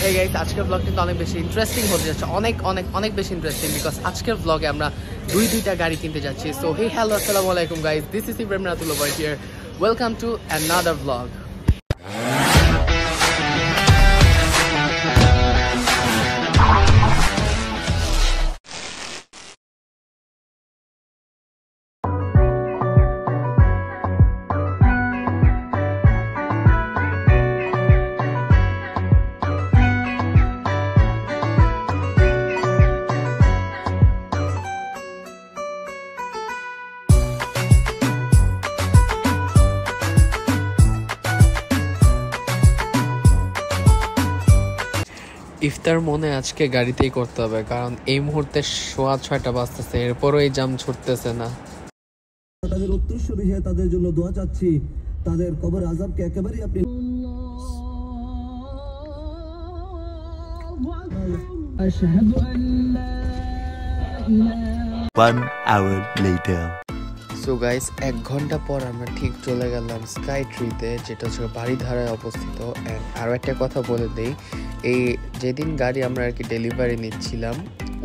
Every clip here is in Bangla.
Hey guys, আজকের ব্লগটা তো অনেক বেশি ইন্টারেস্টিং হতে যাচ্ছে, অনেক বেশি ইন্টারেস্টিং বিকজ আজকের ব্লগে আমরা দুইটা গাড়ি কিনতে যাচ্ছি। সো হে হ্যালো আসসালামু আলাইকুম guys, this is Ibrahim Ratul over here. Welcome to another vlog. ইফতার মনে আজকে গাড়িতেই করতে হবে, কারণ এই মুহূর্তে 6:30 বাজতেছে, এরপরও এই জাম ছুটতেছে না। তাদের উত্তরসূরি হয়ে তাদের জন্য দোয়া চাচ্ছি, তাদের কবর আযাবকে একেবারেই আপনি আশহাদু আল্লা ইলাহা 1 hour later. সো গাইস, 1 ঘন্টা পর আমরা ঠিক চলে গেলাম স্কাই ট্রিতে, যেটা হচ্ছে বাড়িধারায় অবস্থিত। অ্যান্ড আরও একটা কথা বলে দিই, এই যেদিন গাড়ি আমরা আর কি ডেলিভারি নিচ্ছিলাম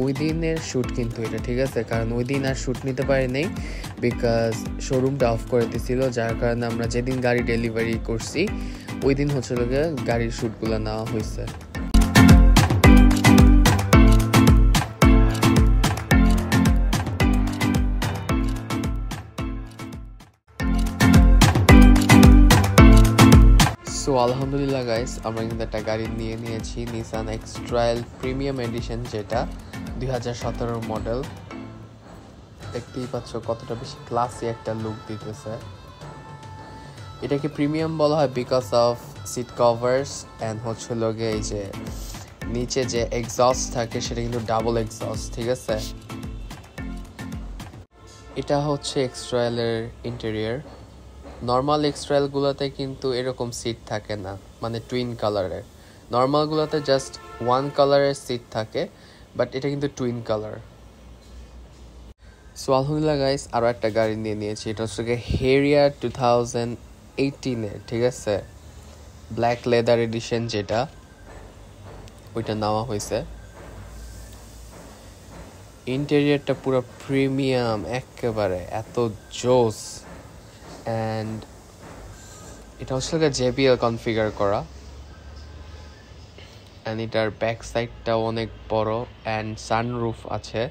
ওই দিনের শ্যুট কিন্তু এটা, ঠিক আছে? কারণ ওই দিন আর শ্যুট নিতে পারি নাই বিকজ শোরুমটা অফ করে দিয়েছিল, যার কারণে আমরা যেদিন গাড়ি ডেলিভারি করছি ওই দিন হচ্ছে গাড়ির শ্যুটগুলো নেওয়া হয়েছে। সো আলহামদুলিল্লাহ গাইস, আমরা কিন্তু একটা গাড়ি নিয়েছি নিসান এক্স-ট্রায়াল প্রিমিয়াম এডিশন, যেটা 2017 মডেল। দেখতেই পাচ্ছ কতটা বেশি ক্লাসি একটা লুক দিতেছে। এটাকে প্রিমিয়াম বলা হয় because of seat covers and হচ্ছে এই যে নিচে যে এক্সস্ট থাকে সেটা কিন্তু ডাবল এক্সস্ট, ঠিক আছে? এটা হচ্ছে এক্স-ট্রায়ালের ইন্টেরিয়র। নর্মাল এক্স-ট্রায়ালগুলোতে কিন্তু এরকম সিট থাকে না, মানে টুইন কালারের। নর্মালগুলোতে জাস্ট ওয়ান কালারের সিট থাকে, বাট এটা কিন্তু টুইন কালার। সো আলহামদুলিল্লাহ গাইস, আরও একটা গাড়ি নিয়েছি। এটা হচ্ছে হ্যারিয়ার 2018-এর, ঠিক আছে? ব্ল্যাক লেদার এডিশন, যেটা ওইটা নেওয়া হয়েছে। ইন্টেরিয়রটা পুরো প্রিমিয়াম একেবারে, এত জোস। অ্যান্ড এটা হচ্ছে JBL কনফিগার করা। অ্যান্ড এটার ব্যাক সাইডটাও অনেক বড় অ্যান্ড সানরুফ আছে।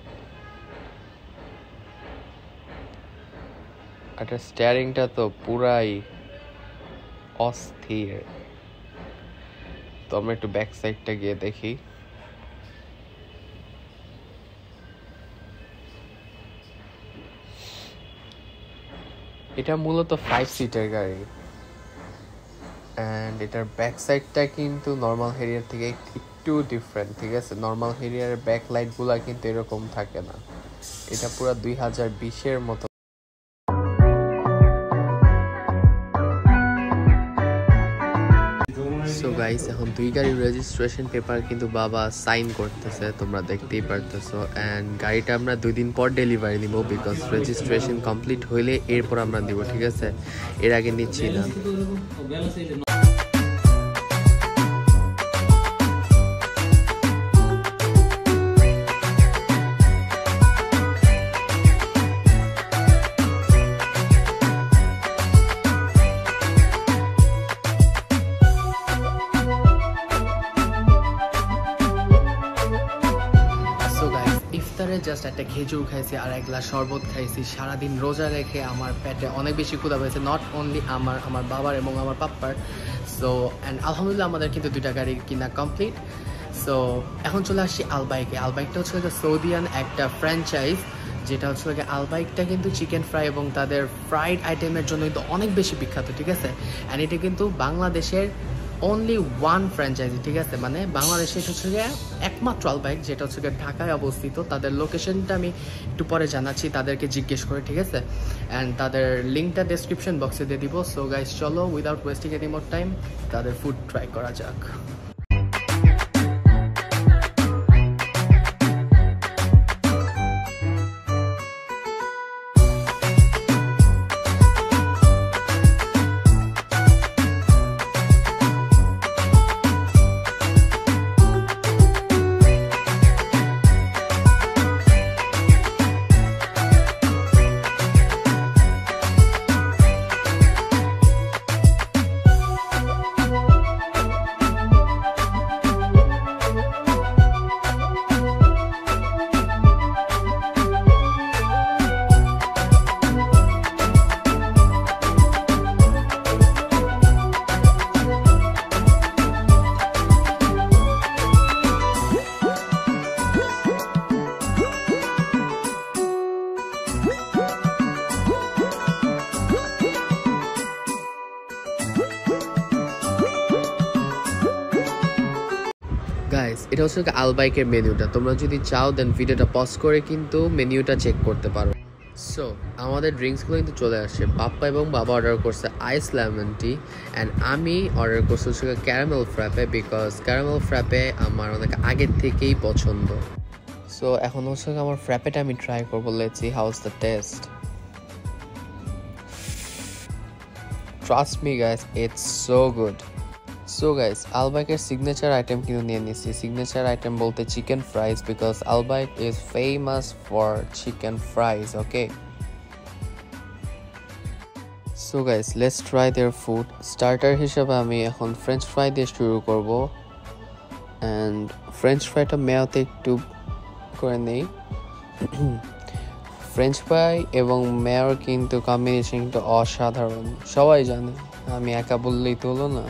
এটা স্টিয়ারিংটা তো পুরাই অস্থির। তো আমরা একটু ব্যাক সাইডটা গিয়ে দেখি। এটা মূলত 5 সিটের গাড়ি অ্যান্ড এটার ব্যাক সাইডটা কিন্তু নর্মাল হ্যারিয়ার থেকে একটু ডিফারেন্ট, ঠিক আছে? নর্মাল হ্যারিয়ারের ব্যাক লাইটগুলো কিন্তু এরকম থাকে না, এটা পুরো 2020-এর মতো। সো গাইস, এখন দুই গাড়ির রেজিস্ট্রেশন পেপার কিন্তু বাবা সাইন করতেছে, তোমরা দেখতেই পারতেছো। অ্যান্ড গাড়িটা আমরা 2 দিন পর ডেলিভারি নিব বিকজ রেজিস্ট্রেশন কমপ্লিট হইলে এরপর আমরা দিব, ঠিক আছে? এর আগে নিচ্ছি না। জাস্ট একটা খেজুর খাইছি আর 1 গ্লাস শরবত খাইছি। সারাদিন রোজা রেখে আমার পেটে অনেক বেশি ক্ষুধা পেয়েছে, নট অনলি আমার বাবার এবং আমার পাপ্পার। সো অ্যান্ড আলহামদুলিল্লাহ আমাদের কিন্তু 2টা গাড়ি কিনা কমপ্লিট। সো এখন চলে আসছি আলবাইকে। আলবাইকটা হচ্ছে সৌদিয়ান একটা ফ্র্যাঞ্চাইজ, যেটা হচ্ছে আলবাইকটা কিন্তু চিকেন ফ্রাই এবং তাদের ফ্রাইড আইটেমের জন্য কিন্তু অনেক বেশি বিখ্যাত, ঠিক আছে? অ্যান্ড এটা কিন্তু বাংলাদেশের অনলি ওয়ান ফ্র্যাঞ্চাইজি, ঠিক আছে? মানে বাংলাদেশে হচ্ছে একমাত্র আলবাইক, যেটা হচ্ছে ঢাকায় অবস্থিত। তাদের লোকেশনটা আমি একটু পরে জানাচ্ছি, তাদেরকে জিজ্ঞেস করে, ঠিক আছে? অ্যান্ড তাদের লিঙ্কটা ডেসক্রিপশন বক্সে দিয়ে দিব। সো গাইস, চলো without wasting any more time তাদের ফুড ট্রাই করা যাক। গাইস এটা হচ্ছে 𝐼𝐴𝐥 মেনুটা, তোমরা যদি চাও দেন ভিডিওটা পজ করে কিন্তু মেনুটা চেক করতে পারো। সো আমাদের ড্রিঙ্কসগুলো কিন্তু চলে আসছে। পাপ্পা এবং বাবা অর্ডার করছে আইস লেমন টি অ্যান্ড আমি অর্ডার করছি হচ্ছে caramel frappé, because caramel frappé আমার অনেক আগের থেকেই পছন্দ। সো এখন হচ্ছে আমার ফ্র্যাপেটা আমি ট্রাই করবো। Let's see how is the taste. Trust me guys, it's so good. So guys 𝐼𝐴𝐥ের সিগনেচার আইটেম কিন্তু নিয়ে নিচ্ছি। সিগনেচার আইটেম বলতে chicken fries, because 𝐼𝐴𝐥 is famous for chicken fries. Okay, so guys let's try their food. Starter হিসেবে আমি এখন ফ্রেঞ্চ ফ্রাই দিয়ে শুরু করব অ্যান্ড ফ্রেঞ্চ ফ্রাইটা মেয়োতে একটু করে নেই। ফ্রেঞ্চ ফ্রাই এবং মেয়োর কিন্তু কম্বিনেশন কিন্তু অসাধারণ, সবাই জানে, আমি একা বললেই তো হলো না।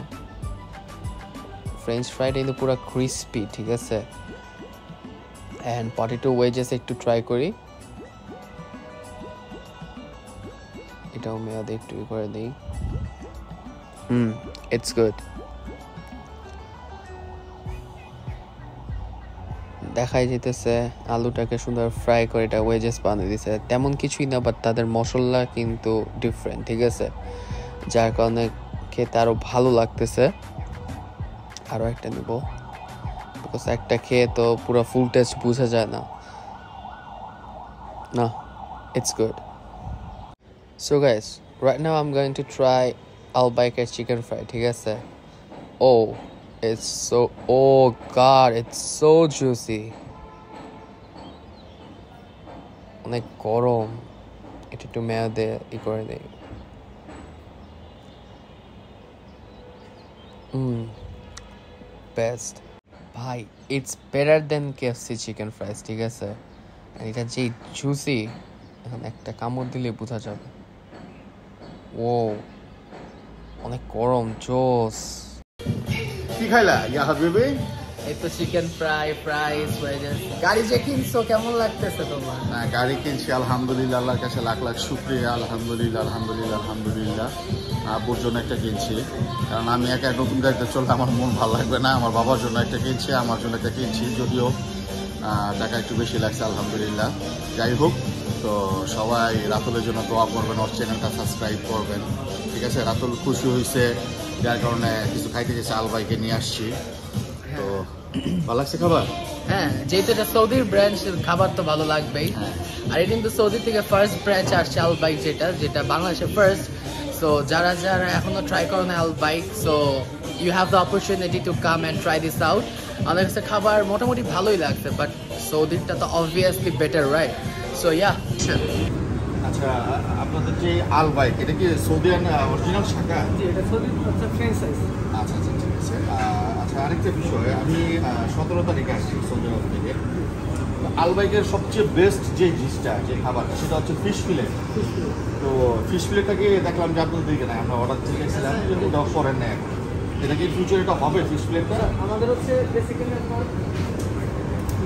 ফ্রেঞ্চ ফ্রাইটা কিন্তু পুরো ক্রিস্পি, ঠিক আছে। অ্যান্ড পটেটো ওয়েজেস একটু ট্রাই করি, এটাও মেয়াদে একটু করে দিই। It's good. দেখাই যেতেছে আলুটাকে সুন্দর ফ্রাই করে এটা ওয়েজেস বানিয়ে দিছে, তেমন কিছুই না, বাট তাদের মশলা কিন্তু ডিফারেন্ট, ঠিক আছে, যার কারণে খেতে আরো ভালো লাগতেছে। আরো একটা নিব, বিকজ একটা খেয়ে তো পুরো ফুল টেস্ট বোঝা যায় না। It's good. So guys right now I'm going to try 𝐼𝐴𝐥ের চিকেন ফ্রাই, ঠিক আছে। Oh god, it's so juicy, অনেক গরম, এটা একটু মেয়াদে করে দেই। বেস্ট ভাই, it's better then KFC chicken fries, ঠিক আছে। এটা যে জুসি, এখন একটা কামড় দিলে বোঝা যাবে। ও অনেক গরম, জোস। কি খাইলা ইয়া হাবিবি? এই তো চিকেন ফ্রাই, ফ্রাইস, ওয়েজেস। গাড়ি যে কিনছো কেমন লাগতেছে তোমার? না, গাড়ি কিনছি আলহামদুলিল্লাহ, আল্লাহর কাছে লাখ লাখ শুকরিয়া। আলহামদুলিল্লাহ আলহামদুলিল্লাহ আলহামদুলিল্লাহ। আব্বুর জন্য একটা কিনছি, কারণ আমি একা নতুন গাড়িতে চললে আমার মন ভালো লাগবে না। আমার বাবার জন্য একটা কিনছি, আমার জন্য একটা কিনছি, যদিও টাকা একটু বেশি লাগছে আলহামদুলিল্লাহ। যাই হোক, তো সবাই রাতুলের জন্য দোয়া করবেন, ওর চ্যানেলটা সাবস্ক্রাইব করবেন, ঠিক আছে। রাতুল খুশি হয়েছে, যার কারণে কিছু খাইতে গেছে, 𝐼𝐴𝐥কে নিয়ে আসছি। তো ভালো লাগছে খাবার? হ্যাঁ, যেহেতু এটা সৌদির ব্রাঞ্চ, খাবার তো ভালো লাগবেই। আর এটা কিন্তু সৌদি থেকে ফার্স্ট ব্রাঞ্চ আসছে 𝐼𝐴𝐥, যেটা বাংলাদেশে ফার্স্ট। সো যারা যারা এখনো ট্রাই করো না 𝐼𝐴𝐥, so you have the opportunity to come and try this out. আমাদের কাছে খাবার মোটামুটি ভালোই লাগছে, বাট সৌদিরটা তো obviously better, right? So yeah. আচ্ছা, আপনাদের যে 𝐼𝐴𝐥, এটা কি সৌদিয়ান অরিজিনাল শাখা? এটা সৌদি ফ্র্যাঞ্চাইজ। আচ্ছা আচ্ছা, ঠিক আছে। আচ্ছা, আরেকটা বিষয়, আমি 17 তারিখে আসছি সৌদি আরব থেকে। 𝐼𝐴𝐥ের সবচেয়ে বেস্ট যে ডিশটা, যে খাবারটা, সেটা হচ্ছে ফিশ ফিলেট। তো ফিশ ফিলেটটাকে দেখলাম যে আপনাদের দিকে নাই, আমরা অর্ডার দিয়েছিলাম, ওটাও করেন না এখন। এটা কি ফিউচার এটা হবে ফিশ ফিলেটটা? আমাদের হচ্ছে বেসিক্যালি আপনার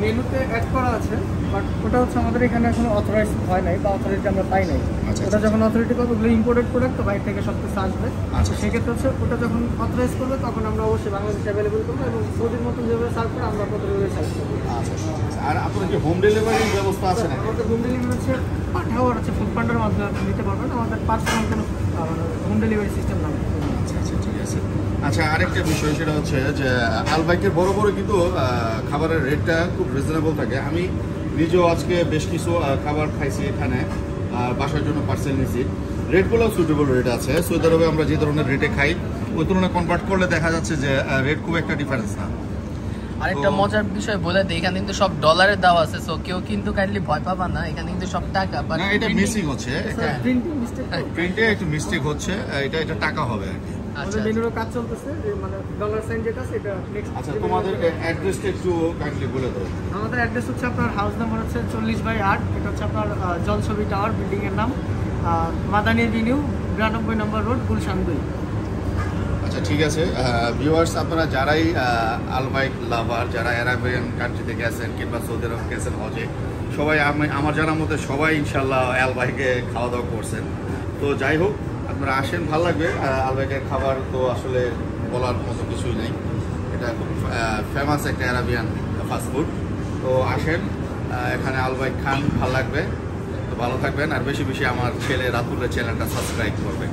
মেনুতে অ্যাড করা আছে, বাট ওটা হচ্ছে আমাদের এখানে এখনো অথরাইজ হয় নাই বা অথরিটি আমরা পাই নাই। ওটা যখন অথরিটি পাবো, ওগুলো ইম্পোর্টেড প্রোডাক্ট, তো বাইরে থেকে সব কিছু আসবে। আচ্ছা, সেক্ষেত্রে হচ্ছে ওটা যখন অথরাইজ করবে, তখন আমরা অবশ্যই বাংলাদেশে অ্যাভেলেবল করবো, এবং সৌদির মতন যেভাবে সার্ভ করে আমরা প্রতিভাবে সার্ভ করবো। আচ্ছা, আর আপনার কি হোম ডেলিভারির ব্যবস্থা আছে না? আমাদের হোম ডেলিভারি হচ্ছে পাঠাওয়ার হচ্ছে ফুড পান্ডার মাধ্যমে আপনি নিতে পারবেন, আমাদের পার্সোনাল কোনো হোম ডেলিভারি সিস্টেম না। আচ্ছা আচ্ছা, ঠিক আছে। আচ্ছা, আরেকটা বিষয়, সেটা হচ্ছে যে 𝐼𝐴𝐥ের বড় বড় কিন্তু খাবারের রেটটা খুব রিজনেবল থাকে। আমি নিজেও আজকে বেশ কিছু খাবার খাইছি এখানে, বাসার জন্য পার্সেল নিয়েছি। রেটগুলো সুইটেবল রেট আছে। সৌদি আরবে আমরা যে ধরনের রেটে খাই, ওই তুলনায় কনভার্ট করলে দেখা যাচ্ছে যে রেট খুব একটা ডিফারেন্স না। আরেকটা মজার বিষয় বলে দিই, এখানে কিন্তু সব ডলারের দেওয়া আছে, সো কেউ কিন্তু কাইন্ডলি ভয় পাবা না, এখানে কিন্তু সব টাকা। বাট না, এটা মিসিং হচ্ছে, প্রিন্টিং মিস্টেক, প্রিন্টে একটু মিস্টেক হচ্ছে, এটা টাকা হবে আর কি। আমাদের মেনুরও কাজ চলতেছে, যে মানে ডলার সাইন যেটা আছে এটা নেক্সট। আচ্ছা, তোমাদের অ্যাড্রেসটা একটু কাইন্ডলি বলে দাও। আমাদের অ্যাড্রেস হচ্ছে আপনার হাউস নাম্বার হচ্ছে 40/8, এটা হচ্ছে আপনার জলছবি টাওয়ার, বিল্ডিং এর নাম মাদানী এভিনিউ, 92 নম্বর রোড, গুলশান 2। আচ্ছা, ঠিক আছে। ভিউয়ার্স, আপনারা যারাই 𝐼𝐴𝐥 লাভার, যারা আরাবিয়ান কান্ট্রি থেকে আসেন কিংবা সৌদি আরব গেছেন হজে, সবাই আমার জানার মধ্যে সবাই ইনশাল্লাহ 𝐼𝐴𝐥ে খাওয়া দাওয়া করছেন। তো যাই হোক, আপনারা আসেন, ভালো লাগবে। 𝐼𝐴𝐥ের খাবার তো আসলে বলার মতো কিছুই নেই। এটা খুব ফেমাস একটা অ্যারাবিয়ান ফাস্টফুড। তো আসেন, এখানে 𝐒𝐽𝐿 খান, ভালো লাগবে। তো ভালো থাকবেন, আর বেশি বেশি আমার ছেলে রাতুলের চ্যানেলটা সাবস্ক্রাইব করবেন।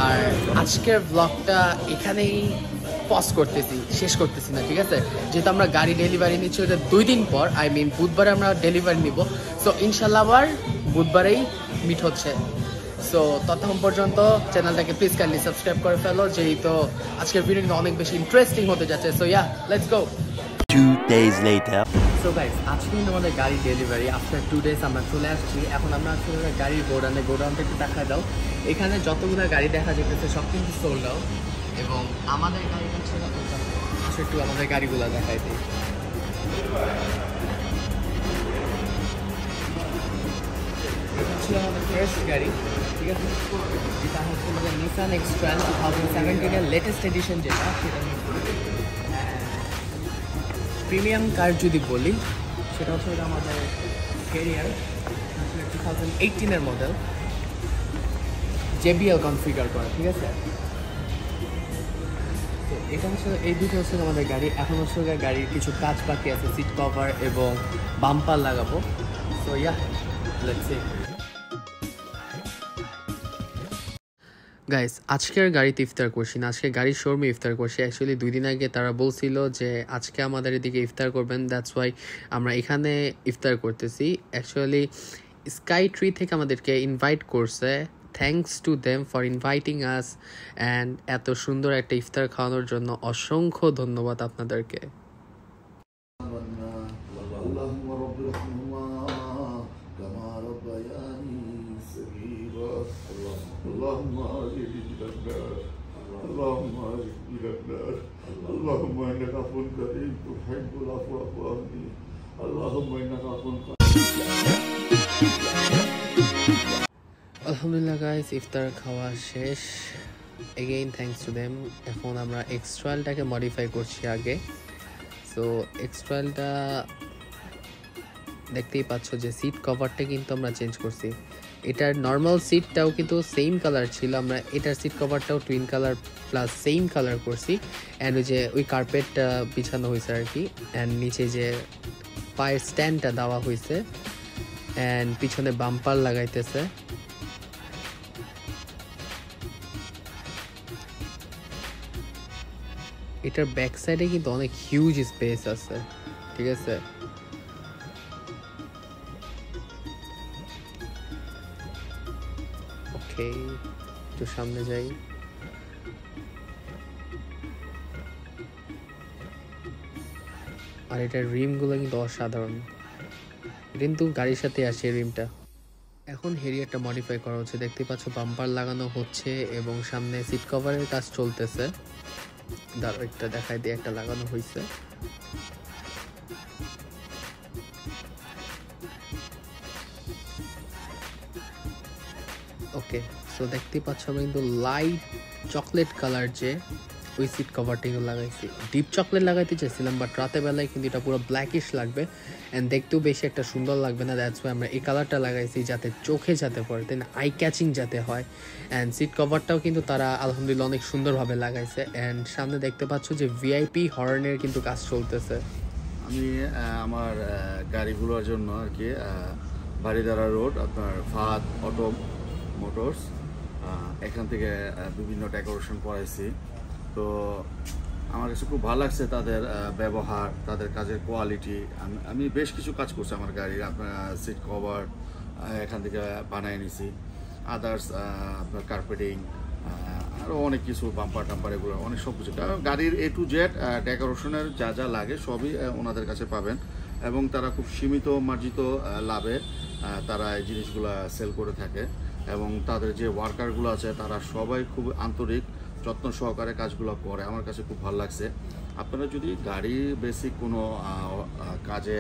আর আজকের ব্লগটা এখানেই পজ করতেছি, শেষ করতেছি না, ঠিক আছে? যেহেতু আমরা গাড়ি ডেলিভারি নিচ্ছি ওটা 2 দিন পর, আই মিন বুধবারে আমরা ডেলিভারি নিব। সো ইনশাল্লাহ আবার বুধবারেই মিট হচ্ছে। সো ততক্ষণ পর্যন্ত চ্যানেলটাকে প্লিজ কাইন্ডলি সাবস্ক্রাইব করে ফেলো, যেহেতু আজকের ভিডিও কিন্তু অনেক বেশি ইন্টারেস্টিং হতে যাচ্ছে। So yeah, let's go. 2 days later. So guys, আজকে কিন্তু আমাদের গাড়ি ডেলিভারি আফটার 2 days আমরা চলে আসছি। এখন আমরা আসলে গাড়ির গোডাউনটা একটু দেখা দাও। এখানে যতগুলো গাড়ি দেখা যেতেছে সব কিন্তু সোল্ড আউট, এবং আমাদের গাড়িটা ছিল আসলে একটু আমাদের গাড়িগুলো দেখাই দিই। এটা ছিল আমাদের ফার্স্ট গাড়ি, ঠিক আছে? এটা হচ্ছে আমাদের নিসান এক্সট্রাল 2017 এর লেটেস্ট এডিশন, যেটা সেটা প্রিমিয়াম কার যদি বলি সেটা হচ্ছে আমাদের Harrier 2018 এর মডেল, JBL কনফিগার করা, ঠিক আছে? তো এটা হচ্ছে এই দুটো হচ্ছে আমাদের গাড়ি। এখন হচ্ছে গাড়ির কিছু কাজ বাকি আছে, সিট কভার এবং বাম্পার লাগাবো। So yeah, let's see. Guys, আজকের গাড়িতে ইফতার করছি না, আজকে গাড়ির শোরুমে ইফতার করছি। অ্যাকচুয়ালি 2 দিন আগে তারা বলছিল যে আজকে আমাদের এদিকে ইফতার করবেন, দ্যাটস ওয়াই আমরা এখানে ইফতার করতেছি। অ্যাকচুয়ালি স্কাই ট্রি থেকে আমাদেরকে ইনভাইট করছে, thanks to them for inviting us, and এত সুন্দর একটা ইফতার খাওয়ানোর জন্য অসংখ্য ধন্যবাদ আপনাদেরকে। اللهم اللهم انك عفو كريم تحب العفو فاعف عني اللهم انك عفو আলহামদুলিল্লাহ গাইস, ইফতার খাওয়া শেষ। Again thanks to them. এখন আমরা এক্সট্রালটাকে মডিফাই করছি আগে। সো এক্সট্রালটা দেখতেই পাচ্ছ যে সিট কভারটা কিন্তু আমরা চেঞ্জ করছি। এটার নর্মাল সিটটাও কিন্তু সেম কালার ছিল, আমরা এটার সিট কভারটাও twin colour plus same colour করছি। অ্যান্ড ওই যে ওই কার্পেটটা বিছানো হয়েছে আর কি, অ্যান্ড নিচে যে পায়ের স্ট্যান্ডটা দেওয়া হয়েছে, অ্যান্ড পিছনে বাম্পার লাগাইতেছে। এটার ব্যাক সাইডে কিন্তু অনেক হিউজ স্পেস আছে, ঠিক আছে? ওকে, একটু সামনে যাই। আর এটার রিমগুলো কিন্তু অসাধারণ, কিন্তু গাড়ির সাথে আসে রিমটা। এখন হেরিয়ারটা মডিফাই করা হচ্ছে, দেখতে পাচ্ছ বাম্পার লাগানো হচ্ছে এবং সামনে সিট কভারের কাজ চলতেছে। দাঁড়াও একটা দেখাই দিয়ে, একটা লাগানো হয়েছে। ওকে, সো দেখতে পাচ্ছ আমরা কিন্তু লাইট চকলেট কালার যে ওই সিট কভারটা কিন্তু লাগাইছি। ডিপ চকলেট লাগাইতে চাইছিলাম, বাট রাতের বেলায় কিন্তু এটা পুরো ব্ল্যাকিশ লাগবে, অ্যান্ড দেখতেও বেশি একটা সুন্দর লাগবে না। দ্যাটস ওয়াই আমরা এই কালারটা লাগাইছি, যাতে চোখে যাতে পড়ে, তাই না, আই ক্যাচিং যাতে হয়। অ্যান্ড সিট কভারটাও কিন্তু তারা আলহামদুলিল্লাহ অনেক সুন্দরভাবে লাগাইছে। অ্যান্ড সামনে দেখতে পাচ্ছ যে ভিআইপি হর্নের কিন্তু কাজ চলতেছে। আমি আমার গাড়িগুলোর জন্য আর কি বাড়িদারা রোড, আপনার ফাহাদ অটো মোটরস, এখান থেকে বিভিন্ন ডেকোরেশন করাইছি। তো আমার কাছে খুব ভালো লাগছে তাদের ব্যবহার, তাদের কাজের কোয়ালিটি। আমি বেশ কিছু কাজ করছি আমার গাড়ির, আপনার সিট কভার এখান থেকে বানিয়ে নিছি, আদার্স আপনার কার্পেটিং, আরও অনেক কিছু বাম্পার টাম্পার, এগুলো অনেক সব কিছু। কারণ গাড়ির A to Z ডেকোরেশনের যা যা লাগে সবই ওনাদের কাছে পাবেন, এবং তারা খুব সীমিত মার্জিত লাভে তারা এই জিনিসগুলো সেল করে থাকে। এবং তাদের যে ওয়ার্কারগুলো আছে তারা সবাই খুব আন্তরিক, যত্ন সহকারে কাজগুলো করে। আমার কাছে খুব ভালো লাগছে। আপনারা যদি গাড়ি বেসিক কোনো কাজে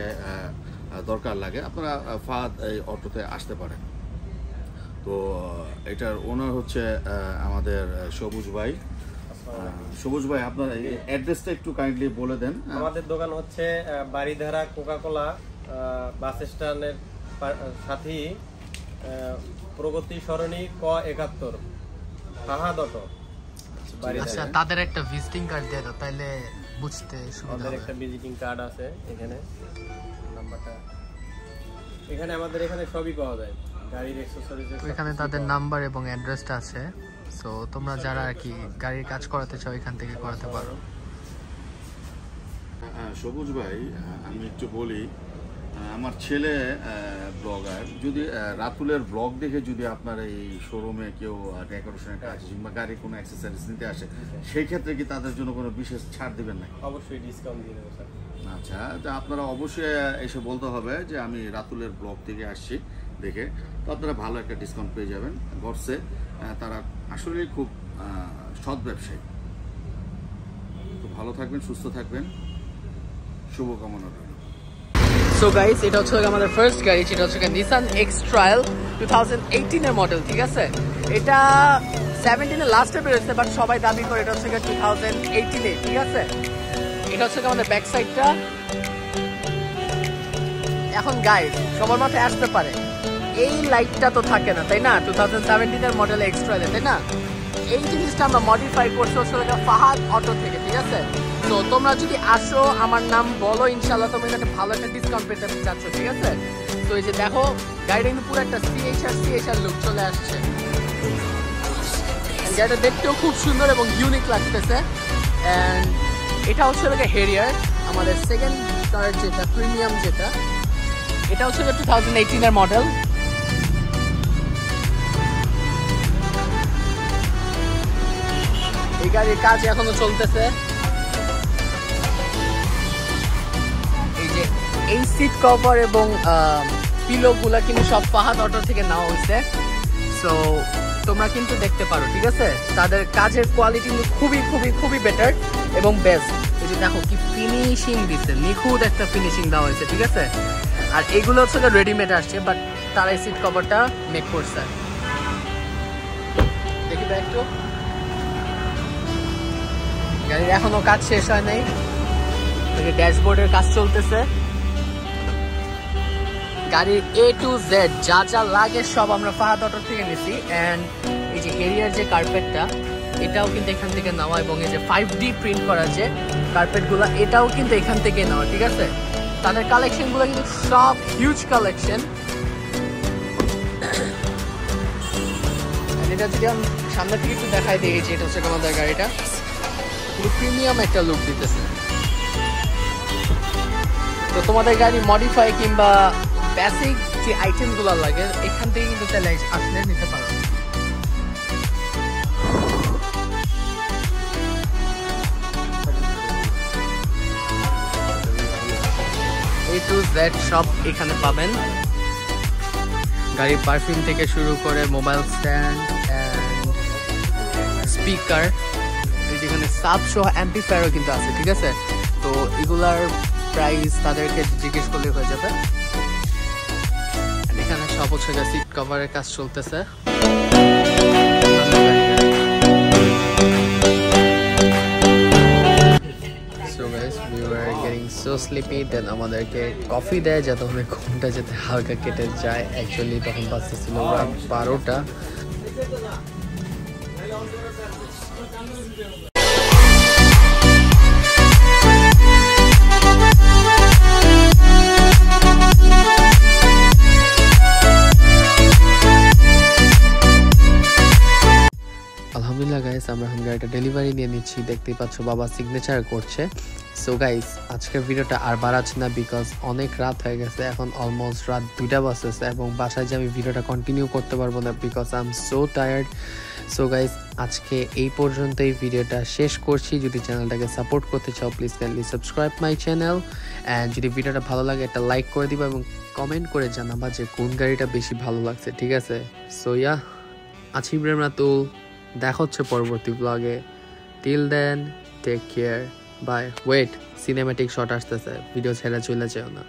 দরকার লাগে, আপনারা ফাহাদ এই অটোতে আসতে পারেন। তো এটার ওনার হচ্ছে আমাদের সবুজ ভাই। সবুজ ভাই, আপনার অ্যাড্রেসটা একটু কাইন্ডলি বলে দেন। আমাদের দোকান হচ্ছে বাড়িধারা কোকাকোলা বাস স্ট্যান্ডের সাথেই, প্রগতি সরণি ক71 ফাহাদ অটো। আচ্ছা, তাদের একটা ভিজিটিং কার্ড দিয়ে দাও, তাইলে বুঝতে সুবিধা আমাদের হবে। একটা ভিজিটিং কার্ড আছে এখানে, নাম্বারটা এখানে আমাদের এখানে সবই পাওয়া যায়, গাড়ির অ্যাকসেসরিজ এখানে তাদের নাম্বার এবং অ্যাড্রেসটা আছে। সো তোমরা যারা আর কি গাড়ির কাজ করাতে চাও এখান থেকে করাতে পারো। সবুজ ভাই, আমি একটু বলি, আমার ছেলে ব্লগার, যদি রাতুলের ব্লগ দেখে যদি আপনার এই শোরুমে কেউ ডেকোরেশনের কাজ কিংবা গাড়ির কোনো অ্যাক্সেসরিজ নিতে আসে, সেই ক্ষেত্রে কি তাদের জন্য কোনো বিশেষ ছাড় দিবেন না? অবশ্যই ডিসকাউন্ট দিয়ে দেবো স্যার। আচ্ছা, তা আপনারা অবশ্যই এসে বলতে হবে যে আমি রাতুলের ব্লগ থেকে আসছি দেখে, তো আপনারা ভালো একটা ডিসকাউন্ট পেয়ে যাবেন। ঘরসে তারা আসলেই খুব সৎ ব্যবসায়ী। তো ভালো থাকবেন, সুস্থ থাকবেন, শুভকামনা রইল। সো গাইস, এটা হচ্ছে আমাদের ফার্স্ট গাড়ি, যেটা হচ্ছে নিসান এক্স ট্রায়াল 2018 এর মডেল। ঠিক আছে, এটা 17 এর লাস্টে বেরোচ্ছে, বাট সবাই দাবি করে এটা হচ্ছে 2018 এ। ঠিক আছে, এটা হচ্ছে আমাদের ব্যাক সাইডটা। এখন গাইস, সবার মাথায় আসতে পারে এই লাইটটা তো থাকে না, তাই না? 2017 এর মডেল এক্স ট্রায়াল, তাই না? এই জিনিসটা আমরা মডিফাই করছি হচ্ছে ফাহাদ অটো থেকে। ঠিক আছে, তো তোমরা যদি আসো, আমার নাম বলো, ইনশাল্লাহ তোমরা একটা ভালো একটা ডিসকাউন্ট পেতে চাচ্ছ। ঠিক আছে, তো এই যে দেখো, গাড়িটা কিন্তু পুরো একটা সিএইচআর লুক চলে আসছে। গাড়িটা দেখতেও খুব সুন্দর এবং ইউনিক লাগতেছে। অ্যান্ড এটা হচ্ছে হ্যারিয়ার, আমাদের সেকেন্ড কার যেটা প্রিমিয়াম, যেটা এটা হচ্ছে 2018 এর মডেল। এই গাড়ির কাজ এখনো চলতেছে। এই যে এই সিট কভার এবং পিলো গুলা কিন্তু সব ফাহাদ অটো থেকে নেওয়া হয়েছে। সো তোমরা কিন্তু দেখতে পারো। ঠিক আছে, তাদের কাজের কোয়ালিটি কিন্তু খুবই বেটার এবং বেস্ট। এই যে দেখো কি ফিনিশিং দিচ্ছে, নিখুঁত একটা ফিনিশিং দেওয়া হয়েছে। ঠিক আছে, আর এগুলো হচ্ছে রেডিমেড আসছে, বাট তারা এই সিট কভারটা মেক করছে। দেখি তো একটু, গাড়ির এখনো কাজ শেষ হয় নাই, ড্যাশবোর্ডের কাজ চলতেছে। গাড়ির A to Z যা যা লাগে সব আমরা ফাহাদ অটো থেকে নিছি। অ্যান্ড এই যে হ্যারিয়ার যে কার্পেটটা, এটাও কিন্তু এখান থেকে নেওয়া, এবং এই যে 5D প্রিন্ট করা যে কার্পেটগুলো, এটাও কিন্তু এখান থেকে নেওয়া। ঠিক আছে, তাদের কালেকশনগুলো কিন্তু সব হিউজ কালেকশন। এটা যদি আমি সামনে থেকে একটু দেখাই দিই, যে এটা হচ্ছে আমাদের গাড়িটা প্রিমিয়াম একটা লুক দিতেছে। তো তোমাদের গাড়ি মডিফাই কিংবা বেসিক যে আইটেমগুলো লাগে, এখান থেকে কিন্তু চাইলে আসলে নিতে পারো। A to Z সব এখানে পাবেন। গাড়ির পারফিউম থেকে শুরু করে মোবাইল স্ট্যান্ড অ্যান্ড স্পিকার, যেখানে সাব সহ অ্যাম্পলিফায়ারও কিন্তু আছে। ঠিক আছে, তো এগুলার প্রাইস তাদেরকে জিজ্ঞেস করলে হয়ে যাবে। এখানে সব হচ্ছে সিট কভারের কাজ চলতেছে। So guys, we were getting so sleepy, then আমাদেরকে কফি দেয় যাতে আমাদের ঘুমটা যাতে হালকা কেটে যায়। অ্যাকচুয়ালি তখন বাজতেছিল রাত 12টা। আলহামদুলিল্লাহ গাইস, আমরা এখন গাড়িটা ডেলিভারি নিয়ে নিচ্ছি। দেখতেই পাচ্ছ বাবা সিগনেচার করছে। সো গাইস, আজকের ভিডিওটা আর বাড়াচ্ছি না, বিকজ অনেক রাত হয়ে গেছে, এখন অলমোস্ট রাত 2টা বাজতেছে, এবং বাসায় যে আমি ভিডিওটা কন্টিনিউ করতে পারবো না, because I am so tired. So guys, আজকে এই পর্যন্তই ভিডিওটা শেষ করছি। যদি চ্যানেলটাকে সাপোর্ট করতে চাও, please kindly subscribe my channel. And যদি ভিডিওটা ভালো লাগে, একটা লাইক করে দিবা এবং কমেন্ট করে জানাবা যে কোন গাড়িটা বেশি ভালো লাগছে। ঠিক আছে, সো ইয়া, আছি ইব্রাহিম রাতুল, দেখা হচ্ছে পরবর্তী ব্লগে। Till then, take care, bye. Wait, cinematic shot আসতেছে, ভিডিও ছেড়ে চলে যেও না।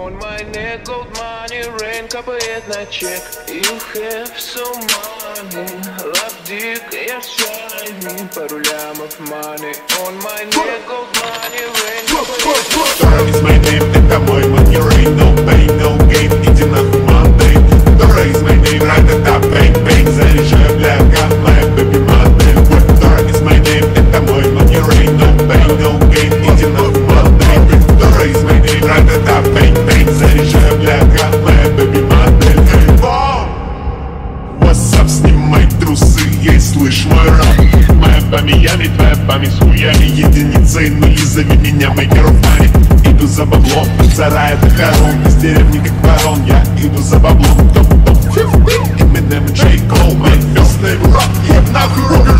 On my neck, gold money, rain, капает на чек. You have so money, love dick, я shiny. Пару лямов money. On my neck, gold money, rain, капает на чек. Dora is my name, это мой манер, ain't no pain, no gain, иди нахуй, Monday. Dora is my name. трусы есть, слышь мой раб. Моя по Миями, твоя память с хуями, единицей нули, зови меня мейкеров мани. Иду за баблом, за рая до хорон, из деревни как ворон, я иду за баблом. Eminem и J. Cole, мой first name rap, и нахуй рок.